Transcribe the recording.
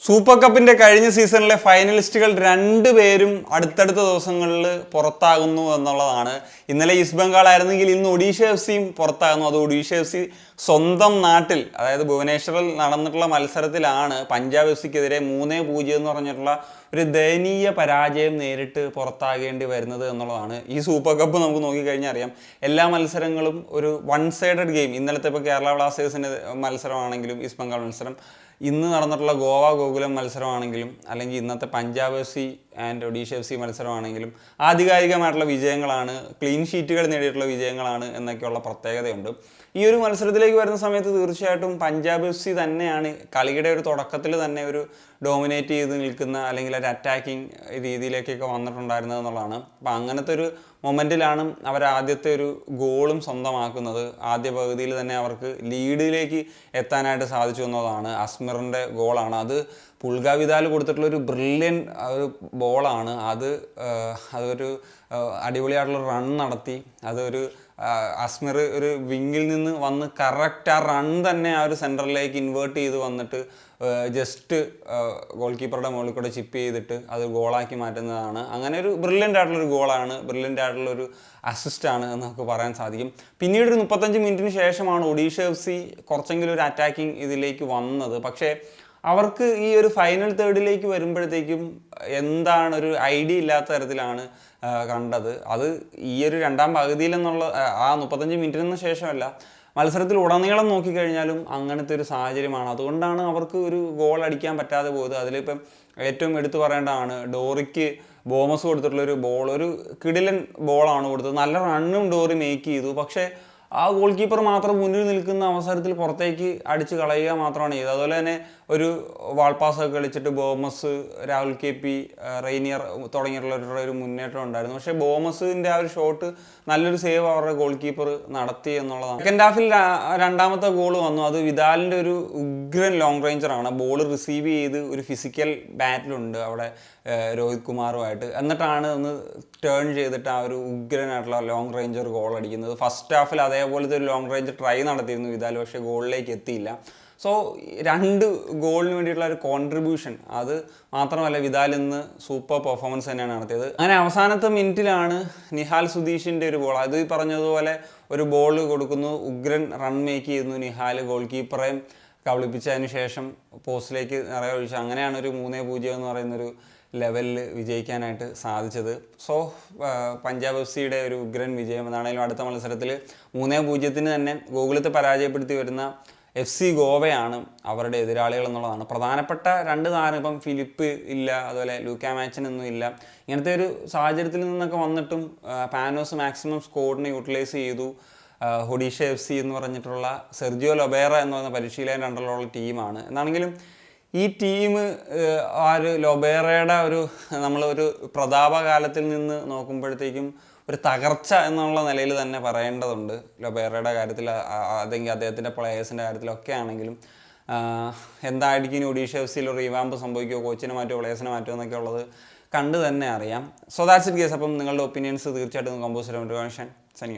Super കപ്പിന്റെ കഴിഞ്ഞ സീസണിലെ ഫൈനലിസ്റ്റുകൾ രണ്ടുപേരും അടുത്തടുത്ത ദിവസങ്ങളിൽ പുറത്താകുന്നു എന്നുള്ളതാണ്. ഇന്നലെ ഈസ്റ്റ് ബംഗാൾ ആയിരുന്നെങ്കിൽ ഇന്ന് ഒഡീഷ എഫ് സിയും പുറത്താകുന്നു. അത് ഒഡീഷ എഫ് സി സ്വന്തം നാട്ടിൽ, അതായത് ഭുവനേശ്വറിൽ നടന്നിട്ടുള്ള മത്സരത്തിലാണ് പഞ്ചാബ് എഫ് സിക്കെതിരെ 3-0 എന്ന് പറഞ്ഞിട്ടുള്ള ഒരു ദയനീയ പരാജയം നേരിട്ട് പുറത്താകേണ്ടി വരുന്നത് എന്നുള്ളതാണ്. ഈ സൂപ്പർ കപ്പ് നമുക്ക് നോക്കിക്കഴിഞ്ഞാൽ അറിയാം, എല്ലാ മത്സരങ്ങളും ഒരു വൺ സൈഡഡ് ഗെയിം. ഇന്നലത്തെ ഇപ്പോൾ കേരള ബ്ലാസ്റ്റേഴ്സിൻ്റെ മത്സരമാണെങ്കിലും, ഈസ്റ്റ് ബംഗാൾ മത്സരം, ഇന്ന് നടന്നിട്ടുള്ള ഗോവ ഗോകുലം മത്സരമാണെങ്കിലും, അല്ലെങ്കിൽ ഇന്നത്തെ Punjab F C and Odisha F C മത്സരമാണെങ്കിലും ആധികാരികമായിട്ടുള്ള വിജയങ്ങളാണ്, ക്ലീൻ ഷീറ്റുകൾ നേടിയിട്ടുള്ള വിജയങ്ങളാണ് എന്നൊക്കെയുള്ള പ്രത്യേകതയുണ്ട്. ഈ ഒരു മത്സരത്തിലേക്ക് വരുന്ന സമയത്ത് തീർച്ചയായിട്ടും പഞ്ചാബ് എഫ് സി തന്നെയാണ് കളിയുടെ ഒരു തുടക്കത്തിൽ തന്നെ ഒരു ഡോമിനേറ്റ് ചെയ്ത് നിൽക്കുന്ന, അല്ലെങ്കിൽ ഒരു അറ്റാക്കിംഗ് രീതിയിലേക്കൊക്കെ വന്നിട്ടുണ്ടായിരുന്നത് എന്നുള്ളതാണ്. അപ്പം അങ്ങനത്തെ ഒരു മൊമെൻറ്റിലാണ് അവർ ആദ്യത്തെ ഒരു ഗോളും സ്വന്തമാക്കുന്നത്. ആദ്യ പകുതിയിൽ തന്നെ അവർക്ക് ലീഡിലേക്ക് എത്താനായിട്ട് സാധിച്ചു എന്നതാണ്. അസ്മിറിൻ്റെ ഗോളാണ് അത്. പുൽഗ വിദാൽ കൊടുത്തിട്ടുള്ള ഒരു ബ്രില്യൻ ഒരു ബോളാണ് അത്. അതൊരു അടിപൊളിയായിട്ടുള്ള റൺ നടത്തി. അതൊരു അസ്മിർ ഒരു വിങ്ങിൽ നിന്ന് വന്ന് കറക്റ്റ് ആ റൺ തന്നെ ആ ഒരു സെൻറ്ററിലേക്ക് ഇൻവേർട്ട് ചെയ്ത് വന്നിട്ട് ജസ്റ്റ് ഗോൾ കീപ്പറുടെ മുകളിൽ കൂടെ ചിപ്പ് ചെയ്തിട്ട് അത് ഗോളാക്കി മാറ്റുന്നതാണ്. അങ്ങനെ ഒരു ബ്രില്യൻ്റ് ആയിട്ടുള്ളൊരു ഗോളാണ്, ബ്രില്യൻ്റ് ആയിട്ടുള്ളൊരു അസിസ്റ്റാണ് എന്ന് നമുക്ക് പറയാൻ സാധിക്കും. പിന്നീട് ഒരു 35 മിനിറ്റിന് ശേഷമാണ് ഒഡീഷ എഫ് സി കുറച്ചെങ്കിലും ഒരു അറ്റാക്കിംഗ് ഇതിലേക്ക് വന്നത്. പക്ഷേ അവർക്ക് ഈ ഒരു ഫൈനൽ തേർഡിലേക്ക് വരുമ്പോഴത്തേക്കും എന്താണ് ഒരു ഐഡിയ ഇല്ലാത്ത തരത്തിലാണ് കണ്ടത്. അത് ഈ ഒരു രണ്ടാം പകുതിയിൽ എന്നുള്ള ആ 35 മിനിറ്റിന് ശേഷമല്ല, മത്സരത്തിൽ ഉടനീളം നോക്കിക്കഴിഞ്ഞാലും അങ്ങനത്തെ ഒരു സാഹചര്യമാണ്. അതുകൊണ്ടാണ് അവർക്ക് ഒരു ഗോൾ അടിക്കാൻ പറ്റാതെ പോയത്. അതിലിപ്പം ഏറ്റവും എടുത്തു പറയേണ്ടതാണ് ഡോറിക്ക് ബോമസ് കൊടുത്തിട്ടുള്ള ഒരു ബോൾ, ഒരു കിടിലൻ ബോളാണ് കൊടുത്തത്. നല്ല റണ്ണും ഡോറി മേക്ക് ചെയ്തു. പക്ഷേ ആ ഗോൾ കീപ്പർ മാത്രം മുന്നിൽ നിൽക്കുന്ന അവസരത്തിൽ പുറത്തേക്ക് അടിച്ച് കളയുക മാത്രമാണ് ചെയ്തത്. അതുപോലെ തന്നെ ഒരു വാൾപാസൊക്കെ കളിച്ചിട്ട് Boumous, Rahul K P, Rainier തുടങ്ങിയിട്ടുള്ള ഒരു മുന്നേറ്റം ഉണ്ടായിരുന്നു. പക്ഷേ ബോമസിൻ്റെ ആ ഒരു ഷോട്ട് നല്ലൊരു സേവ് അവരുടെ ഗോൾ കീപ്പർ നടത്തി എന്നുള്ളതാണ്. സെക്കൻഡ് ഹാഫിൽ രണ്ടാമത്തെ ഗോൾ വന്നു. അത് വിദാലിൻ്റെ ഒരു ഉഗ്രൻ ലോങ് റേഞ്ചറാണ്. ബോൾ റിസീവ് ചെയ്ത് ഒരു ഫിസിക്കൽ ബാറ്റിലുണ്ട് അവിടെ രോഹിത് കുമാറുമായിട്ട്. എന്നിട്ടാണ് ഒന്ന് ടേൺ ചെയ്തിട്ട് ആ ഒരു ഉഗ്രനായിട്ടുള്ള ലോങ് റേഞ്ചർ ഗോൾ അടിക്കുന്നത്. ഫസ്റ്റ് ഹാഫിൽ അതേപോലത്തെ ഒരു ലോങ് റേഞ്ച് ട്രൈ നടത്തിയിരുന്നു വിദാൽ, പക്ഷേ ഗോളിലേക്ക് എത്തിയില്ല. സോ 2 ഗോളിന് വേണ്ടിയിട്ടുള്ള ഒരു കോൺട്രിബ്യൂഷൻ, അത് മാത്രമല്ല വിദാൽ ഇന്ന് സൂപ്പർ പെർഫോമൻസ് തന്നെയാണ് നടത്തിയത്. അങ്ങനെ അവസാനത്തെ മിനിറ്റിലാണ് നിഹാൽ സുധീഷിൻ്റെ ഒരു ബോൾ. അത് ഈ പറഞ്ഞതുപോലെ ഒരു ബോൾ കൊടുക്കുന്നു, ഉഗ്രൻ റൺ മേക്ക് ചെയ്യുന്നു നിഹാൽ, ഗോൾ കീപ്പറേയും കബളിപ്പിച്ചതിന് ശേഷം പോസ്റ്റിലേക്ക് നിറയൊഴിച്ചു. അങ്ങനെയാണ് ഒരു 3-0 എന്ന് പറയുന്നൊരു ലെവലിൽ വിജയിക്കാനായിട്ട് സാധിച്ചത്. സോ പഞ്ചാബ് എഫ് സിയുടെ ഒരു ഉഗ്രൻ വിജയം. എന്നാണെങ്കിലും അടുത്ത മത്സരത്തിൽ 3-0 തന്നെ ഗോകുലത്തെ പരാജയപ്പെടുത്തി വരുന്ന എഫ് സി ഗോവയാണ് അവരുടെ എതിരാളികൾ എന്നുള്ളതാണ്. പ്രധാനപ്പെട്ട 2 താരം ഇപ്പം ഫിലിപ്പ് ഇല്ല, അതുപോലെ ലൂക്ക മാച്ചനൊന്നും ഇല്ല. ഇങ്ങനത്തെ ഒരു സാഹചര്യത്തിൽ നിന്നൊക്കെ വന്നിട്ടും പാനോസ് മാക്സിമം സ്കോഡിനെ യൂട്ടിലൈസ് ചെയ്തു. ഒഡീഷ എഫ് സി എന്ന് പറഞ്ഞിട്ടുള്ള സെർജിയോ ലൊബേറ എന്ന് പറയുന്ന പരിശീലകൻ രണ്ടുള്ള ടീമാണ്. എന്നാണെങ്കിലും ഈ ടീം ആ ഒരു ലൊബേറയുടെ ഒരു നമ്മളൊരു പ്രതാപകാലത്തിൽ നിന്ന് നോക്കുമ്പോഴത്തേക്കും ഒരു തകർച്ച എന്നുള്ള നിലയിൽ തന്നെ പറയേണ്ടതുണ്ട് ലൊബേറയുടെ കാര്യത്തിൽ, അതെങ്കിൽ അദ്ദേഹത്തിൻ്റെ പ്ലേയേഴ്സിൻ്റെ കാര്യത്തിലൊക്കെ ആണെങ്കിലും. എന്തായിരിക്കും ഇനി ഒഡീഷ എഫ് സിയിൽ ഒരു റീവാമ്പ് സംഭവിക്കുമോ, കോച്ചിനെ മാറ്റുമോ, പ്ലേയേഴ്സിനെ മാറ്റുമോ എന്നൊക്കെ ഉള്ളത് കണ്ട് തന്നെ അറിയാം. So that's it guys. അപ്പം നിങ്ങളുടെ ഒപ്പീനിയൻസ് തീർച്ചയായിട്ടും കമ്പോസ് ചെയ്യാൻ. സനി.